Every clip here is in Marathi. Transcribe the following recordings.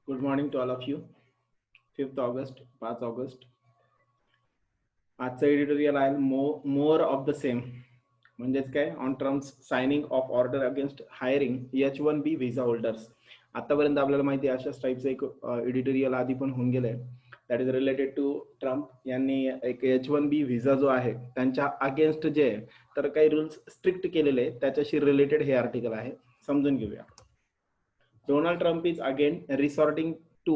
Good morning to all of you. 5 August, 5 August. आजचं एडिटोरियल आहे मोर ऑफ द सेम. म्हणजेच काय, on terms signing of order against hiring H1B visa holders. आतापर्यंत आपल्याला माहिती आहे अशाच टाईपचं एक एडिटोरियल आधी पण होऊन गेलंय. That is related to Trump यांनी एक H1B व्हिसा जो आहे त्यांच्या अगेन्स्ट जे तर काही रूल्स स्ट्रिक्ट केलेले त्याच्याशी रिलेटेड हे आर्टिकल आहे. समजून घेऊया. Donald Trump is again resorting to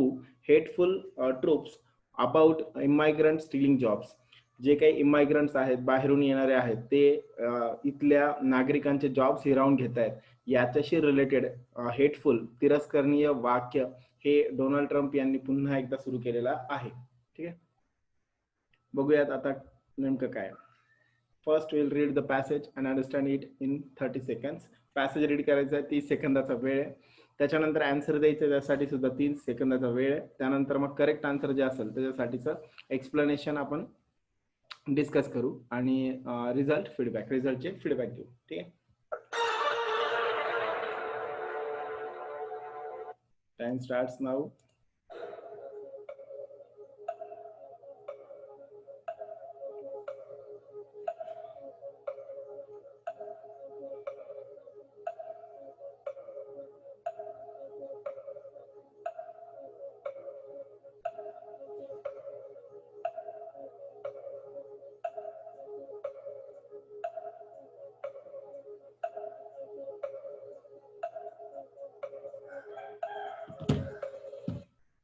hateful tropes about immigrants stealing jobs. जे काही इमायग्रंट्स आहेत, बाहेरून येणारे आहेत, ते इथल्या नागरिकांचे जॉब्स हिरावून घेत आहेत, याच्याशी रिलेटेड हेटफुल तिरस्करणीय वाक्य हे डोनाल्ड ट्रम्प यांनी पुन्हा एकदा सुरू केलेला आहे. ठीक आहे, बघूयात आता नेमकं काय. First will read the passage and understand it in 30 seconds. Passage read करायचा आहे, 30 सेकंदाचा वेळ आहे. त्याच्यानंतर आन्सर द्यायचं, त्यासाठी सुद्धा 30 सेकंदाचा वेळ आहे. त्यानंतर मग करेक्ट आन्सर जे असेल त्याच्यासाठीचं एक्सप्लेनेशन आपण डिस्कस करू आणि रिझल्टचे फीडबॅक देऊ. ठीक आहे, time starts now.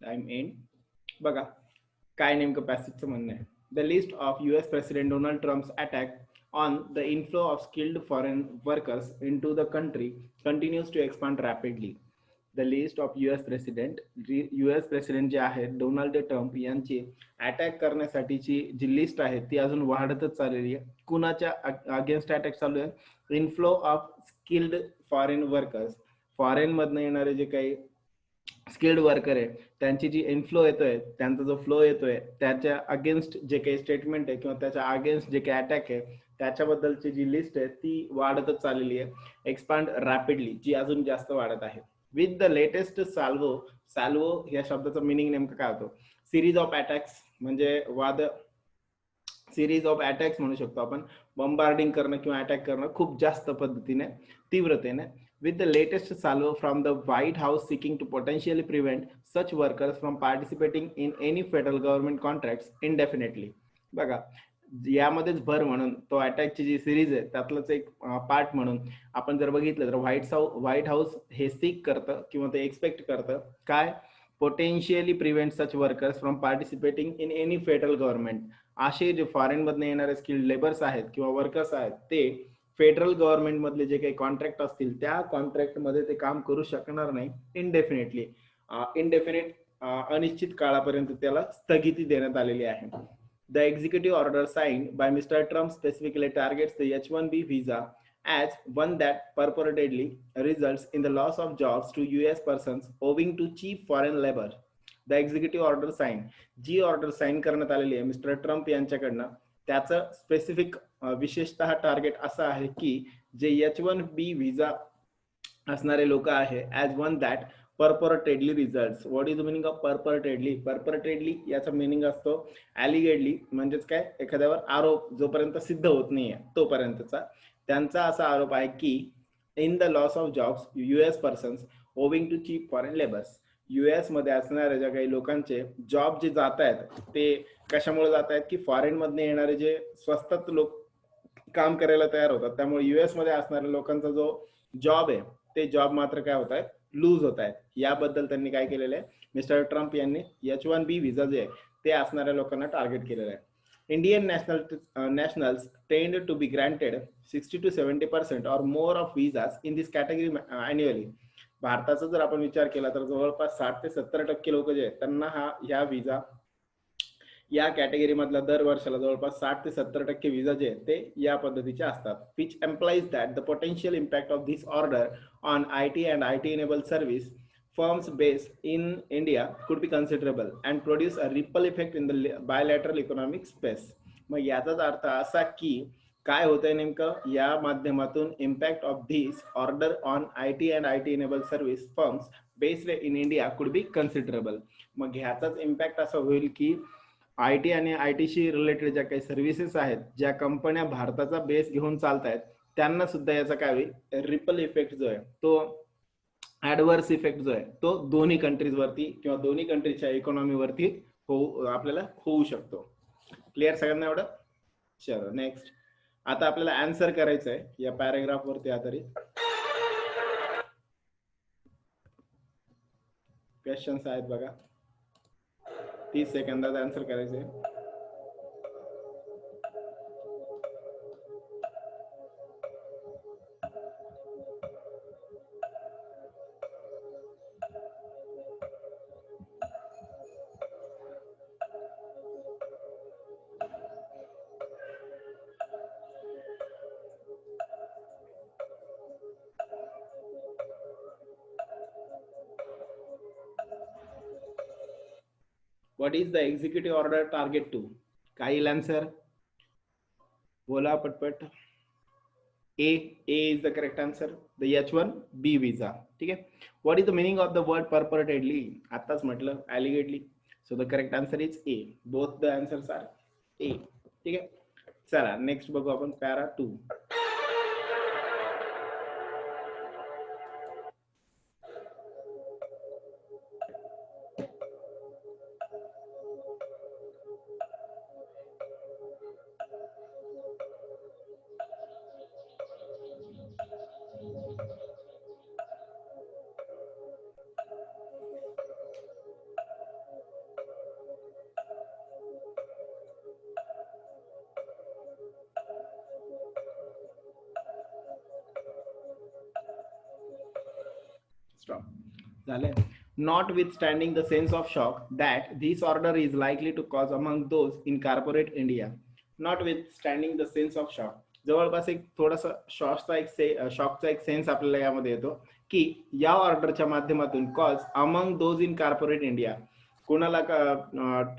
Time end. बघा काय नेमकं पॅसेजचं म्हणणं आहे. The list of US president Donald Trump's attack on the inflow of skilled foreign workers into the country continues to expand rapidly. The list of US president जे आहेत डोनाल्ड ट्रम्प यांची अटॅक करण्यासाठीची जी लिस्ट आहे ती अजून वाढतच चाललेली आहे. कुणाच्या अगेन्स्ट अटॅक चालू आहे? Inflow of skilled foreign workers. Foreign मधनं येणारे जे काही स्किल्ड वर्कर आहे त्यांची जी इन्फ्लो येतोय, त्यांचा जो फ्लो येतोय, त्याच्या अगेन्स्ट जे काही स्टेटमेंट आहे किंवा त्याच्या अगेन्स्ट जे काही अटॅक आहे त्याच्याबद्दलची जी लिस्ट आहे ती वाढतच चाललेली आहे. एक्सपांड रॅपिडली, जी अजून जास्त वाढत आहे. विथ द लेटेस्ट साल्वो या शब्दाचा मिनिंग नेमकं काय होतो? सिरीज ऑफ अटॅक्स, म्हणजे सिरीज ऑफ अटॅक्स म्हणू शकतो आपण. बॉम्बार्डिंग करणं किंवा अटॅक करणं खूप जास्त पद्धतीने, तीव्रतेने. With the latest salvo from the White House seeking to potentially prevent such workers from participating in any federal government contracts indefinitely. बघा, यामध्येच भर म्हणून तो अटॅकची जी सिरीज आहे त्यातलंच एक पार्ट म्हणून आपण जर बघितलं तर व्हाईट हाऊस हे सीक करतं किंवा ते एक्सपेक्ट करतं काय? Potentially prevent such workers from participating in any federal government. असे जे फॉरेन मधून येणारे स्किल्ड लेबर्स आहेत किंवा वर्कर्स आहेत ते फेडरल गव्हर्नमेंट मधले जे काही कॉन्ट्रॅक्ट असतील त्या कॉन्ट्रॅक्ट मध्ये ते काम करू शकणार नाही इनडेफिनेटली. अनिश्चित काळापर्यंत त्याला स्थगिती देण्यात आलेली आहे. The executive order signed by mister Trump specifically targets the H1B visa as one that purportedly results in the loss of jobs to US persons owing to cheap foreign labor. The executive order sign, जी ऑर्डर साइन करण्यात आलेली आहे मिस्टर ट्रम्प यांच्याकडनं, त्याचं स्पेसिफिक विशेषतः टार्गेट असं आहे की जे H1B व्हिसा असणारे लोक आहे as one that purportedly results. What is the meaning of purportedly? Purportedly याचा मिनिंग असतो ॲलिगेडली, म्हणजेच काय, एखाद्यावर आरोप जोपर्यंत सिद्ध होत नाहीये तोपर्यंतचा. त्यांचा असा आरोप आहे की in the loss of jobs US persons owing to cheap foreign labours. US मध्ये असणाऱ्या ज्या काही लोकांचे जॉब जे जात आहेत ते कशामुळे जात आहेत की फॉरेन मधने येणारे जे स्वस्तात लोक काम करायला तयार होतात, त्यामुळे US मध्ये असणाऱ्या लोकांचा जो जॉब आहे ते जॉब मात्र काय होत आहेत, लूज होत आहेत. याबद्दल त्यांनी काय केलेलं आहे, मिस्टर ट्रम्प यांनी H1B व्हिसा जे आहे ते असणाऱ्या लोकांना टार्गेट केलेलं आहे. Indian nationals tend to be granted 60 to 70% or more of visas in this category annually. भारताचा जर आपण विचार केला तर जवळपास 60 ते 70% लोक जे आहेत त्यांना ह्या व्हिसा या कॅटेगरी मधला दर वर्षाला जवळपास 60 ते 70% व्हिसा जे आहेत ते या पद्धतीचे असतात. which implies that the potential impact of this order on IT and IT enabled service firms based in India could be considerable and produce a ripple effect in the bilateral economic space. मग याचाच अर्थ असा की काय होतंय नेमकं या माध्यमातून impact of this order on IT and IT enable service firms based in India could be considerable. मग ह्याचाच इम्पॅक्ट असा होईल की IT आणि ITशी रिलेटेड ज्या काही सर्व्हिसेस आहेत, ज्या कंपन्या भारताचा बेस घेऊन चालतायत, त्यांना सुद्धा याचा काय होईल, रिपल इफेक्ट जो आहे तो ऍडव्हर्स इफेक्ट जो आहे तो दोन्ही कंट्रीज वरती किंवा दोन्ही कंट्रीच्या इकॉनॉमी वरती आपल्याला होऊ शकतो. क्लिअर सगळ्यांना एवढं? चलो नेक्स्ट. आता आपल्याला आन्सर करायचं आहे या पॅराग्राफ वरती आधारित क्वेश्चन्स आहेत बघा. 30 सेकंदात आन्सर करायचं आहे. What is the executive order target to? काय येईल आन्सर? बोला पटपट. A is the correct answer. The H1B visa. ठीक आहे. What is the meaning of the word purportedly? आताच म्हटलं allegedly. So the correct answer is A. Both the answers are A. ठीक आहे. चला नेक्स्ट बघू आपण para 2. Notwithstanding the sense of shock that this order is likely to cause among those in corporate India. Notwithstanding the sense of shock, जवळपास एक थोडासा शॉकचा एक सेन्स आपल्याला यामध्ये येतो की या ऑर्डरच्या माध्यमातून cause among those in corporate India कुणाला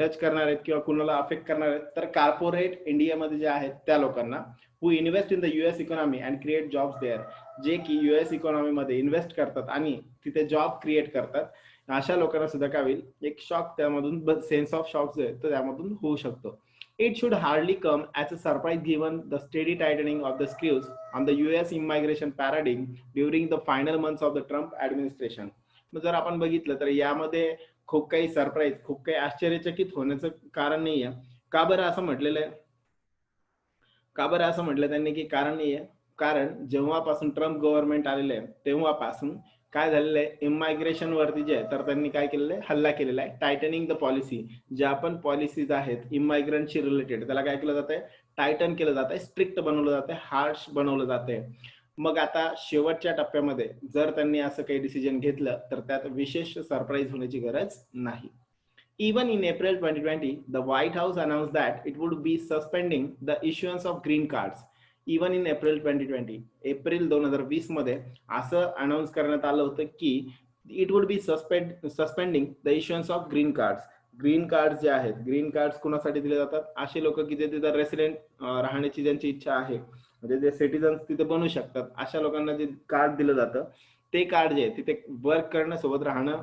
टच करणार आहेत किंवा कुणाला अफेक्ट करणार आहेत, तर कॉर्पोरेट इंडियामध्ये जे आहेत त्या लोकांना who invest in the US economy and create jobs there, जे की US इकॉनॉमी मध्ये इन्व्हेस्ट करतात आणि तिथे जॉब क्रिएट करतात, अशा लोकांना सुद्धा काय होईल, एक शॉक त्यामधून सेन्स ऑफ शॉक जो आहे तो त्यामधून होऊ शकतो. It should hardly come as a surprise given the steady tightening of the screws on the US immigration paradigm during the final months of the Trump administration. मग जर आपण बघितलं तर यामध्ये खूप काही सरप्राईज, खूप काही आश्चर्यचकित होण्याचं कारण नाहीये. का बरं असं म्हटलेलं आहे? का बरं असं म्हटलं त्यांनी की कारण नाहीये? कारण जेव्हापासून ट्रम्प गव्हर्नमेंट आलेलं आहे तेव्हापासून काय झालेलं आहे, इमायग्रेशन वरती जे आहे तर त्यांनी काय केलेलं आहे, हल्ला केलेला आहे. टायटनिंग द पॉलिसी, ज्या पण पॉलिसीज आहेत इमायग्रंटशी रिलेटेड त्याला काय केलं जात आहे, टायटन केलं जात आहे, स्ट्रिक्ट बनवलं जात आहे, हार्श बनवलं जात आहे. मग आता शेवटच्या टप्प्यामध्ये जर त्यांनी असं काही डिसिजन घेतलं तर त्यात विशेष सरप्राईज होण्याची गरज नाही. Even in April 2020, the White House announced that it would be suspending the issuance of green cards. Even in April 2020, April 2020 मध्ये असं अनाउन्स करण्यात आलं होतं की it would be suspending the issuance of green cards. Green card जे आहेत, ग्रीन कार्ड कुणासाठी दिले जातात, असे लोक की जे तिथे रेसिडेंट राहण्याची ज्यांची इच्छा आहे, म्हणजे जे सिटीजन तिथे बनू शकतात, अशा लोकांना जे कार्ड दिलं जातं ते कार्ड जे तिथे वर्क करण्यासोबत राहणं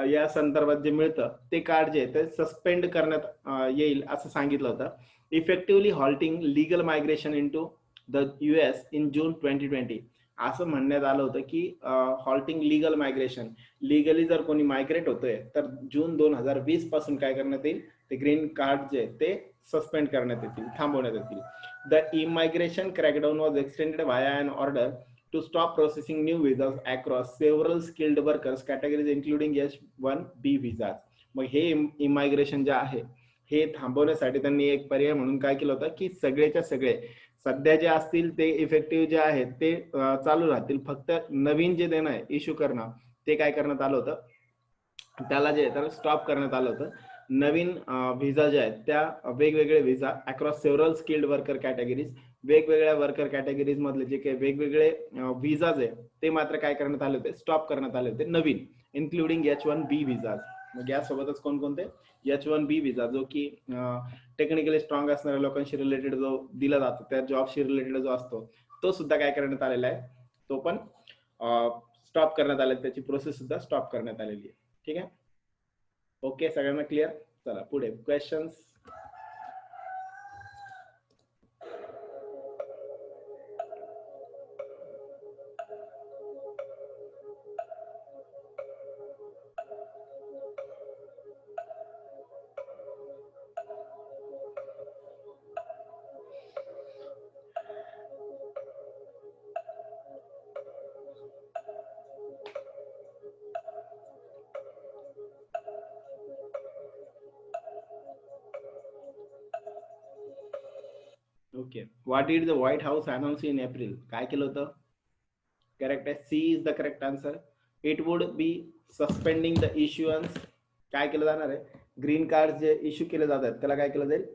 या संदर्भात जे मिळतं ते कार्ड जे ते सस्पेंड करण्यात येईल असं सांगितलं होतं. Effectively halting legal migration into the US in June 2020 असं म्हणण्यात आलं होतं की हॉल्टिंग लिगल मायग्रेशन, लिगली जर कोणी मायग्रेट होतोय तर जून 2020 पासून काय करण्यात येईल, ते ग्रीन कार्ड जे ते सस्पेंड करण्यात येतील, थांबवण्यात येतील. The immigration crackdown was extended via an order to stop processing new visas across several skilled workers categories including H1B visas. मग हे इमायग्रेशन जे आहे हे थांबवण्यासाठी त्यांनी एक पर्याय म्हणून काय केलं होतं की सगळेच्या सगळे सध्या जे असतील ते इफेक्टिव्ह जे आहेत ते चालू राहतील, फक्त नवीन जे देणं आहे इश्यू करणं ते काय करण्यात आलं होतं, त्याला जे तर स्टॉप करण्यात आलं होतं. नवीन व्हिसा जे आहेत त्या वेगवेगळे visa across several skilled worker categories, वेगवेगळ्या वर्कर कॅटेगरीज मधले जे काही वेगवेगळे व्हिसाज आहे ते मात्र काय करण्यात आले होते, स्टॉप करण्यात आले होते नवीन. इन्क्लुडिंग H1B विजा. मग यासोबतच कोणकोणते H1B विजा, जो की टेक्निकली स्ट्रॉंग असणाऱ्या लोकांशी रिलेटेड जो दिला जातो, त्या जॉबशी रिलेटेड जो असतो, तो सुद्धा काय करण्यात आलेला आहे, तो पण स्टॉप करण्यात आलेला, त्याची प्रोसेस सुद्धा स्टॉप करण्यात आलेली आहे. ठीक आहे, ओके, सगळ्यांना क्लिअर. चला पुढे questions. Okay, what did the White House announce in April? काय केलं होतं? करेक्ट आहे, C is the correct answer. It would be suspending the issuance. काय केलं जाणार आहे? ग्रीन कार्ड जे इश्यू केले जातात त्याला काय केलं जाईल?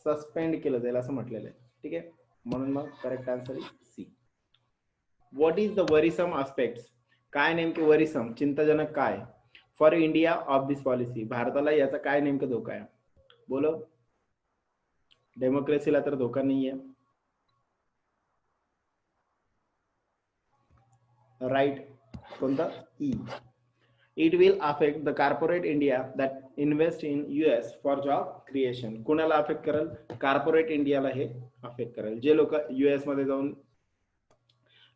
सस्पेंड केलं जाईल असं म्हटलेलं आहे. ठीक आहे, म्हणून मग correct answer is C. What is the worrisome aspects? काय नेमके वरिसम, चिंताजनक काय for India of this policy? भारताला याचा काय नेमकं धोका आहे? बोलो. डेमोक्रेसीला तर धोका नाहीये. राईट, कोणता? E. It will affect the corporate India that invest in US for job creation. कोणाला अफेक्ट करेल? कॉर्पोरेट इंडियाला हे अफेक्ट करेल. जे लोक US मध्ये जाऊन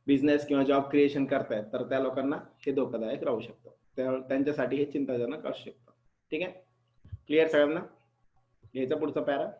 बिझनेस किंवा जॉब क्रिएशन करतायत, तर त्या लोकांना हे धोकादायक राहू शकतं, त्यांच्यासाठी हे चिंताजनक असू शकतं. ठीक आहे, क्लिअर सगळ्यांना? घ्यायचा पुढचा para.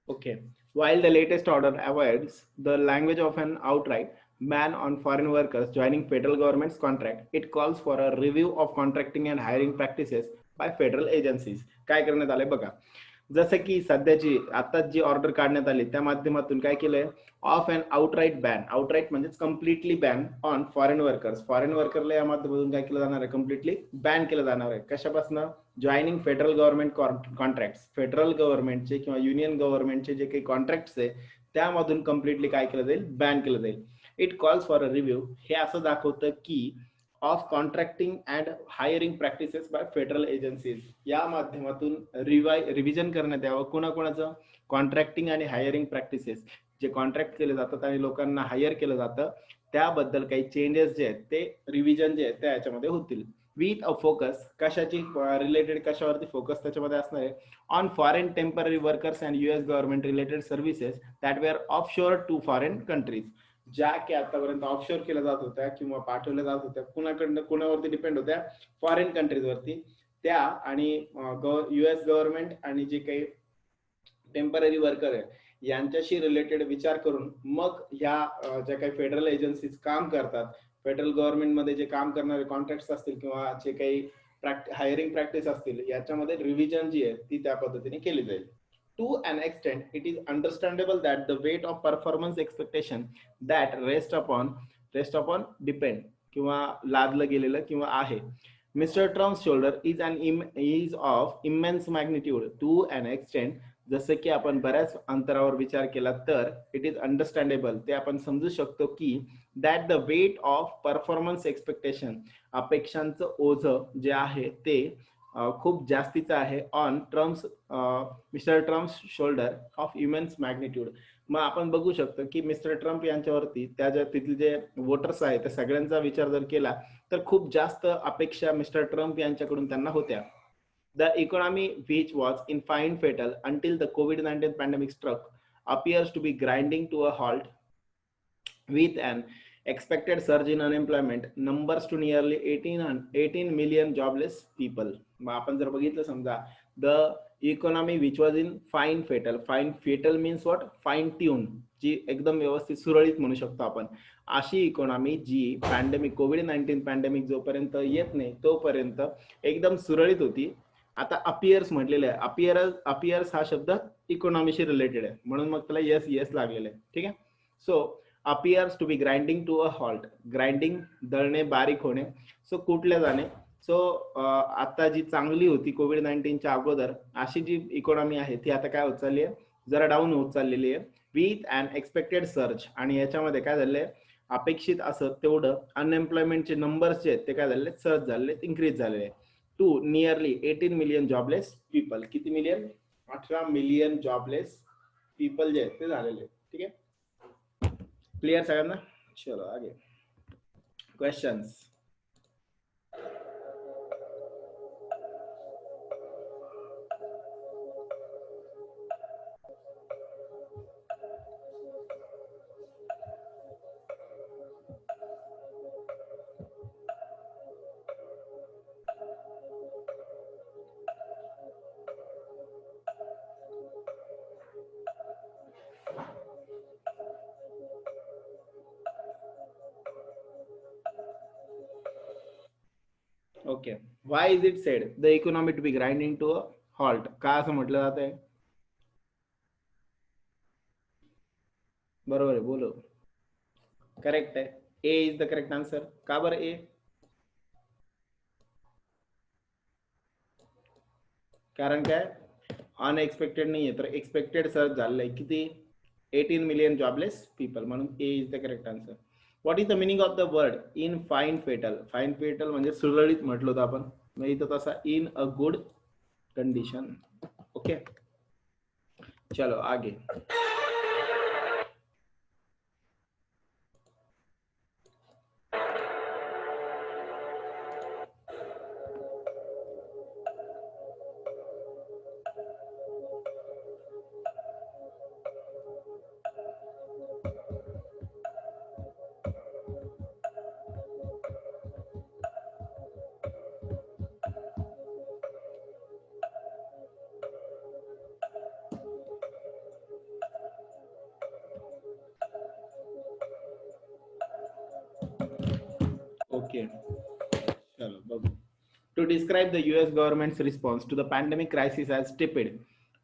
Okay, while the latest order avoids the language of an outright ban on foreign workers joining federal government's contract, it calls for a review of contracting and hiring practices by federal agencies. काय करण्यात आले बघा, जसं की सध्याची आताच जी ऑर्डर काढण्यात आली त्या माध्यमातून काय केलंय? Of and outright ban. Outright म्हणजे completely ban on foreign workers. Foreign वर्करला या माध्यमातून काय केलं जाणार आहे? कम्प्लिटली बॅन केलं जाणार आहे. कशापासून? Joining federal government contract. Federal गव्हर्नमेंटचे किंवा युनियन गव्हर्नमेंटचे जे काही कॉन्ट्रॅक्ट्स आहे त्यामधून कम्प्लिटली काय केलं जाईल? बॅन केलं जाईल. It calls for a review. हे असं दाखवतं की of contracting and hiring practices by federal agencies. या माध्यमातून रिव्हिजन करण्यात यावं कोणाकोणाचं? कॉन्ट्रॅक्टिंग आणि हायरिंग प्रॅक्टिसेस. जे कॉन्ट्रॅक्ट केले जातात आणि लोकांना हायर केलं जातं त्याबद्दल काही चेंजेस जे आहेत ते रिव्हिजन जे आहेत त्या याच्यामध्ये होतील. विथ अ फोकस, कशाची रिलेटेड, कशावरती फोकस त्याच्यामध्ये असणार आहे? On foreign temporary workers and US government related services that were offshore to foreign countries. ज्या की आतापर्यंत ऑफशोअर केल्या जात होत्या किंवा पाठवल्या जात होत्या कुणाकडनं, कुणावरती डिपेंड होत्या? फॉरेन कंट्रीजवरती. त्या आणि US गव्हर्नमेंट आणि जे काही टेम्पररी वर्कर आहे यांच्याशी रिलेटेड विचार करून मग ह्या ज्या काही फेडरल एजन्सीज काम करतात, फेडरल गव्हर्नमेंटमध्ये जे काम करणारे कॉन्ट्रॅक्ट्स असतील किंवा जे काही हायरिंग प्रॅक्टिस असतील याच्यामध्ये रिव्हिजन जी आहे ती त्या पद्धतीने केली जाईल. To an extent, it is understandable that the weight of performance expectation that rest upon depend किंवा लादलं गेलेलं किंवा आहे Mr. Trump's shoulder is of immense magnitude to an extent. जसं की आपण बऱ्याच अंतरावर विचार केला तर इट इज अंडरस्टँडेबल, ते आपण समजू शकतो की that the weight of performance expectation, अपेक्षांचं ओझं जे आहे ते खूप जास्तीचं आहे on mister Trump's shoulder of immense magnitude. मग आपण बघू शकतो की मिस्टर ट्रम्प यांच्यावरती त्या ज्या तिथले जे वोटर्स आहेत त्या सगळ्यांचा विचार जर केला तर खूप जास्त अपेक्षा मिस्टर ट्रम्प यांच्याकडून त्यांना होत्या. The economy, which was in fine fatal until the COVID-19 pandemic struck, appears to be grinding to a halt with an expected surge in unemployment numbers to nearly 18 million jobless people. मग आपण जर बघितलं समजा the economy which was in fine fettle. Fine fettle means what? Fine tune, जी एकदम व्यवस्थित सुरळीत म्हणू शकतो आपण. अशी इकॉनॉमी जी पॅन्डेमिक कोविड-19 पॅन्डेमिक जोपर्यंत येत नाही तोपर्यंत एकदम सुरळीत होती. आता अपियर्स म्हटलेलं आहे. अपियर्स हा शब्द इकॉनॉमीशी रिलेटेड आहे, म्हणून मग त्याला येस येस लागलेलं आहे. ठीक आहे. So appears to be grinding to a halt. Grinding दळणे, बारीक होणे. सो कुठल्या जाणे. सो आता जी चांगली होती कोविड-19च्या अगोदर अशी जी इकॉनॉमी आहे ती आता काय होत चालली आहे, जरा डाऊन होत चाललेली आहे विथ अन एक्सपेक्टेड सर्च. आणि याच्यामध्ये काय झालंय, अपेक्षित असं तेवढं अनएम्प्लॉयमेंटचे नंबर्स जे आहेत ते काय झालेले, सर्च झालेले, इन्क्रीज झालेले to nearly 18 million jobless people. किती मिलियन? 18 मिलियन जॉबलेस पीपल जे आहेत ते झालेले. ठीक आहे, क्लियर सगळ्यांना? चलो आगे questions. Okay, why is it said the economy to be grinding to a halt? का असं म्हटलं जात आहे? बरोबर आहे, बोलो. करेक्ट आहे. ए इज द करेक्ट आन्सर. का बरं ए? कारण काय? अनएक्सपेक्टेड नाही आहे तर एक्सपेक्टेड सर्च झालेलं आहे. किती? 18 मिलियन जॉबलेस पीपल, म्हणून A is the correct answer. What is the meaning of the word in fine fettle? Fine fettle म्हणजे सुरळीत म्हटलं होतं आपण, मग इथं तसा in a good condition. Okay, चलो आगे. ओके, चलो बघू. To describe the US government's response to the pandemic crisis as tepid.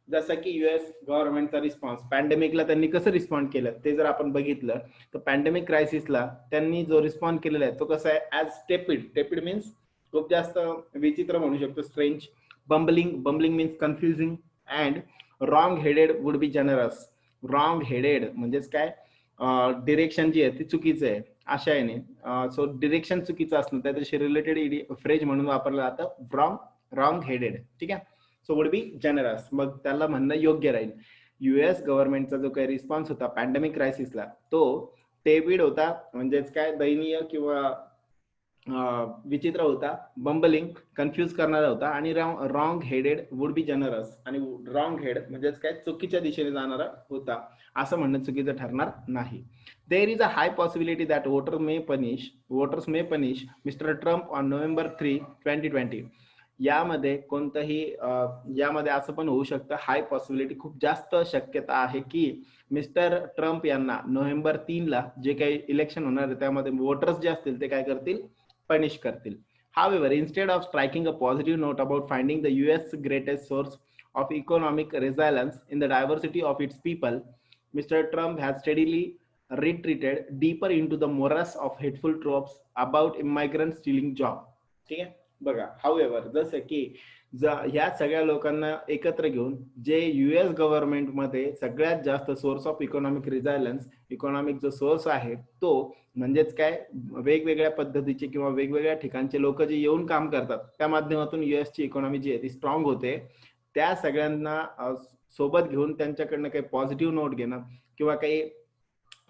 जसं की US गव्हर्नमेंटचा रिस्पॉन्स पॅन्डेमिकला त्यांनी कसं रिस्पॉन्ड केलं ते जर आपण बघितलं तर पॅन्डेमिक क्रायसिसला त्यांनी जो रिस्पॉन्ड केलेला आहे तो कसा आहे, ॲज टेपिड. टेपिड मीन्स खूप जास्त विचित्र म्हणू शकतो, strange. Bumbling, bumbling means confusing. And wrong headed would be generous. Wrong headed म्हणजेच काय, डिरेक्शन जी आहे ती चुकीचं आहे अशा याने. सो डिरेक्शन चुकीचं असणं त्याच्याशी रिलेटेड फ्रेज म्हणून वापरलं जातं रॉंग हेडेड. ठीक आहे. सो वुड बी जनरस, मग त्याला म्हणणं योग्य राहील. US गव्हर्नमेंटचा जो काही रिस्पॉन्स होता पॅन्डेमिक क्रायसिसला तो टेबिड होता, म्हणजेच काय, दयनीय किंवा विचित्र होता. बंबलिंग, कन्फ्यूज करणारा होता. आणि wrong headed would be generous. आणि रॉंग हेड म्हणजेच काय, चुकीच्या दिशेने जाणारा होता असं म्हणणं चुकीचं ठरणार नाही. There is a high possibility that voters may punish mister Trump on November 3, 2020. यामध्ये कोणतंही यामध्ये असं पण होऊ शकतं, हाय पॉसिबिलिटी, खूप जास्त शक्यता आहे की मिस्टर ट्रम्प यांना November 3ला जे काही इलेक्शन होणार आहे त्यामध्ये वोटर्स जे असतील ते काय करतील, पनिश करतील. However, instead of striking a positive note about finding the US greatest source of economic resilience in the diversity of its people, Mr. Trump has steadily retreated deeper into the morass of hateful tropes about immigrants stealing job. ठीक आहे, बघा. हाऊएव्हर, जसं की ह्या सगळ्या लोकांना एकत्र घेऊन जे US गव्हर्नमेंटमध्ये सगळ्यात जास्त सोर्स ऑफ इकॉनॉमिक रिझायलन्स, इकॉनॉमिक जो सोर्स आहे तो म्हणजेच काय, वेगवेगळ्या पद्धतीचे किंवा वेगवेगळ्या ठिकाणचे लोक जे येऊन काम करतात त्या माध्यमातून US ची इकॉनॉमी जी आहे ती स्ट्रॉंग होते. त्या सगळ्यांना सोबत घेऊन त्यांच्याकडनं काही पॉझिटिव्ह नोट घेणं किंवा काही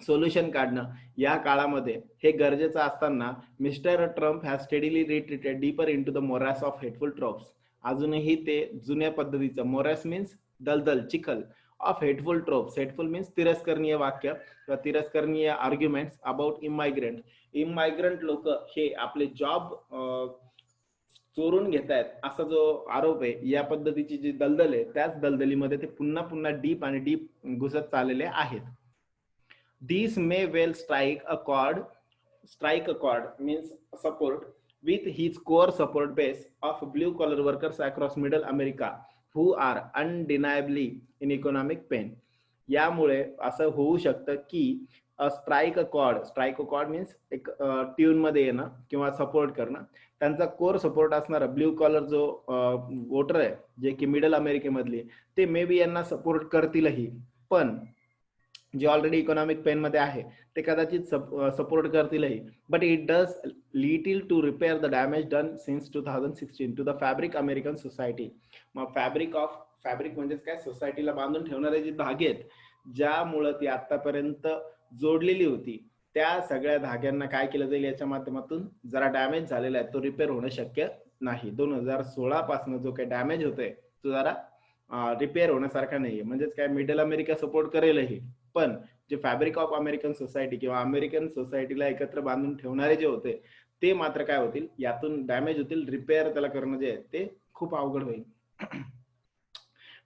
सोल्युशन काढणं या काळामध्ये हे गरजेचं असताना Mr Trump has steadily retreated deeper into the morass of hateful tropes. अजूनही ते जुन्या पद्धतीचं, मोरॅस मीन्स दलदल, चिखल, of hateful tropes. Hateful means तिरस्करणीय वाक्य किंवा तिरस्करणीय आर्ग्युमेंट्स अबाउट इमायग्रंट. इमायग्रंट लोक हे आपले जॉब चोरून घेतायत असा जो आरोप आहे, या पद्धतीची जी दलदल आहे त्याच दलदलीमध्ये ते पुन्हा पुन्हा डीप आणि डीप घुसत चाललेले आहेत. These may well strike a chord means support with his core support base of blue collar workers across middle America who are undeniably in economic pain. यामुळे असं होऊ शकतं की स्ट्राईक अ कॉर्ड मीन्स एक ट्यून मध्ये येणं किंवा सपोर्ट करणं. त्यांचा कोर सपोर्ट असणारा ब्ल्यू कॉलर जो वोटर आहे, जे की मिडल अमेरिकेमधली, ते मे बी यांना सपोर्ट करतीलही, पण जे ऑलरेडी इकॉनॉमिक पेन मध्ये आहे ते कदाचित सपोर्ट करतीलही, but it does little to repair the damage done since 2016 to the fabric American society. मग फॅब्रिक म्हणजेच काय, सोसायटीला बांधून ठेवणारे जे धागे आहेत, ज्यामुळं ती आतापर्यंत जोडलेली होती, त्या सगळ्या धाग्यांना काय केलं जाईल याच्या माध्यमातून जरा डॅमेज झालेला आहे, तो रिपेअर होणं शक्य नाही. 2016 पासून जो काही डॅमेज होतोय तो जरा रिपेअर होण्यासारखा नाहीये. म्हणजेच काय, मिडल अमेरिका सपोर्ट करेलही, पण जे फॅब्रिक ऑफ अमेरिकन सोसायटी किंवा अमेरिकन सोसायटीला एकत्र बांधून ठेवणारे जे होते ते मात्र काय होतील, यातून डॅमेज होतील. रिपेअर त्याला करणं जे आहे ते खूप अवघड होईल.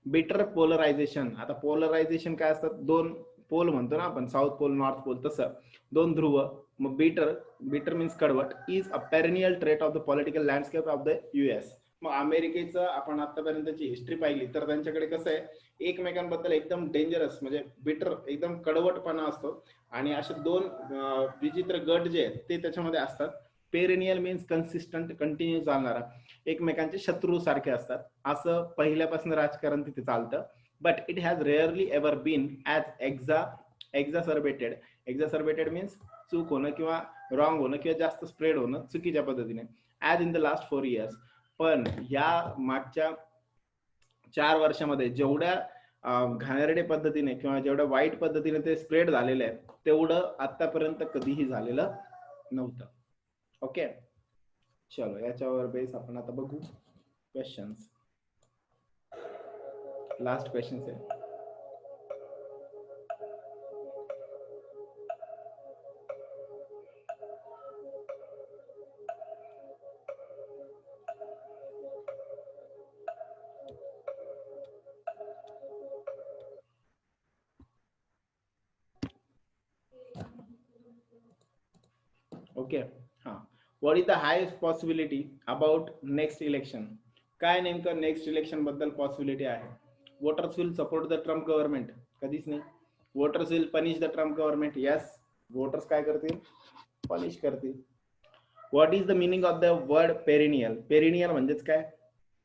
बिटर पोलरायझेशन. आता पोलरायझेशन काय असतात, दोन पोल म्हणतो ना आपण, साऊथ पोल नॉर्थ पोल, तसं दोन ध्रुव. मग बिटर मीन्स कडवट, is a perennial trait of the political landscape of the US. मग अमेरिकेचं आपण आतापर्यंतची हिस्ट्री पाहिली तर त्यांच्याकडे कसं आहे, एकमेकांबद्दल एकदम डेंजरस म्हणजे बिटर, एकदम कडवटपणा असतो, आणि असे दोन विचित्र गट जे आहेत ते त्याच्यामध्ये असतात. पेरेनियल मीन्स कन्सिस्टंट, कंटिन्यू चालणारा, एकमेकांचे शत्रू सारखे असतात, असं पहिल्यापासून राजकारण तिथे चालतं. But it has rarely ever been as exacerbated means चूक होणं किंवा रॉंग होणं किंवा जास्त स्प्रेड होणं चुकीच्या पद्धतीने, as in the last 4 years. पण ह्या मागच्या 4 वर्षामध्ये जेवढ्या घाणेरडे पद्धतीने किंवा जेवढ्या वाईट पद्धतीने ते स्प्रेड झालेले आहे, तेवढं आतापर्यंत कधीही झालेलं नव्हतं. ओके, चलो याच्यावर बेस आपण आता बघू क्वेश्चन्स. लास्ट क्वेश्चन आहे. ओके, हां. What is the highest possibility about next election. काय नेमकं नेक्स्ट इलेक्शन बद्दल पॉसिबिलिटी आहे. Voters will support the Trump government, कधीच नाही. Voters will punish the Trump government, yes, voters काय करतील, पनिश करतील. What is the meaning of the word perennial. Perennial म्हणजेच काय,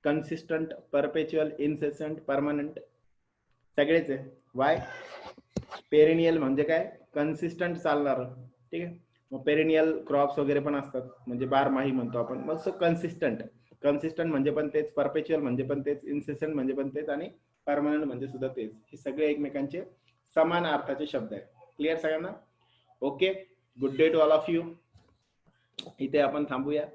कन्सिस्टंट, परपेच्युअल, इन्सेसंट, परमनंट, सगळेच आहे. वाय, पेरिनियल म्हणजे काय, कन्सिस्टंट चालणार, ठीक आहे. मग पेरिनियल क्रॉप्स वगैरे पण असतात, म्हणजे बारमाही म्हणतो आपण. मग सो कन्सिस्टंट म्हणजे पण तेच, परपेच्युअल म्हणजे पण तेच, इन्सेसंट म्हणजे पण तेच, आणि परमनंट म्हणजे सुद्धा तेच. हे सगळे एकमेकांचे समान अर्थाचे शब्द आहेत. क्लिअर सगळ्यांना. Okay, good day to all of you. इथे आपण थांबूया.